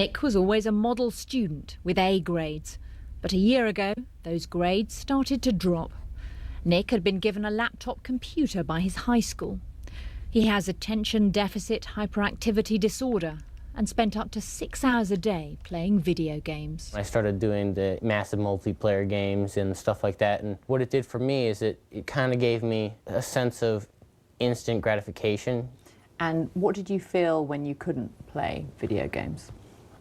Nick was always a model student with A grades, but a year ago, those grades started to drop. Nick had been given a laptop computer by his high school. He has attention deficit hyperactivity disorder and spent up to 6 hours a day playing video games. I started doing the massive multiplayer games and stuff like that, and what it did for me is it kind of gave me a sense of instant gratification. And what did you feel when you couldn't play video games?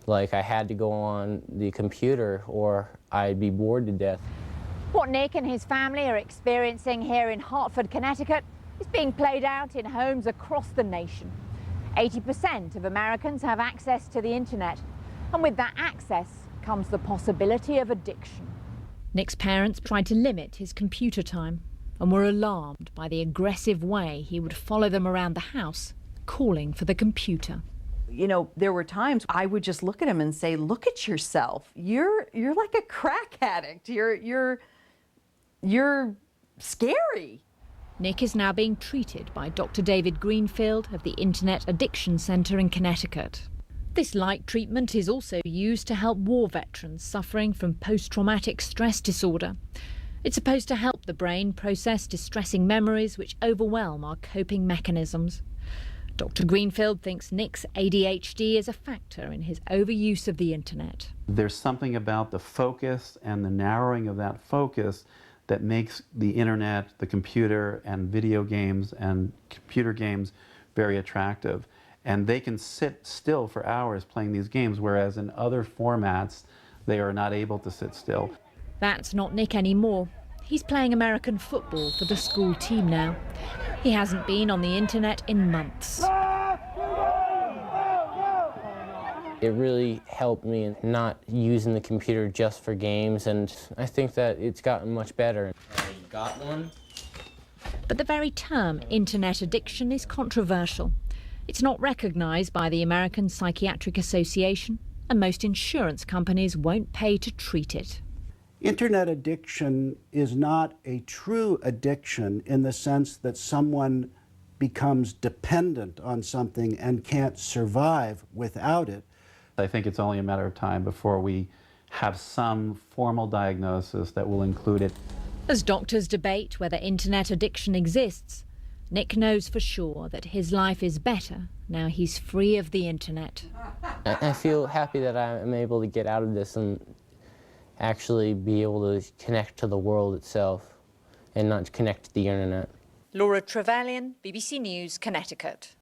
Like I had to go on the computer or I'd be bored to death. What Nick and his family are experiencing here in Hartford, Connecticut is being played out in homes across the nation. 80% of Americans have access to the internet, and with that access comes the possibility of addiction. Nick's parents tried to limit his computer time and were alarmed by the aggressive way he would follow them around the house, calling for the computer. You know, there were times I would just look at him and say, "Look at yourself. You're like a crack addict. You're scary." Nick is now being treated by Dr. David Greenfield of the Internet Addiction Center in Connecticut. This light treatment is also used to help war veterans suffering from post-traumatic stress disorder. It's supposed to help the brain process distressing memories which overwhelm our coping mechanisms. Dr. Greenfield thinks Nick's ADHD is a factor in his overuse of the internet. There's something about the focus and the narrowing of that focus that makes the internet, the computer, and video games and computer games very attractive. And they can sit still for hours playing these games, whereas in other formats, they are not able to sit still. That's not Nick anymore. He's playing American football for the school team now. He hasn't been on the internet in months. It really helped me in not using the computer just for games, and I think that it's gotten much better. I got one. But the very term internet addiction is controversial. It's not recognized by the American Psychiatric Association, and most insurance companies won't pay to treat it. Internet addiction is not a true addiction in the sense that someone becomes dependent on something and can't survive without it. I think it's only a matter of time before we have some formal diagnosis that will include it. As doctors debate whether internet addiction exists, Nick knows for sure that his life is better now he's free of the internet. I feel happy that I'm able to get out of this and actually be able to connect to the world itself and not connect to the internet. Laura Trevelyan, BBC News, Connecticut.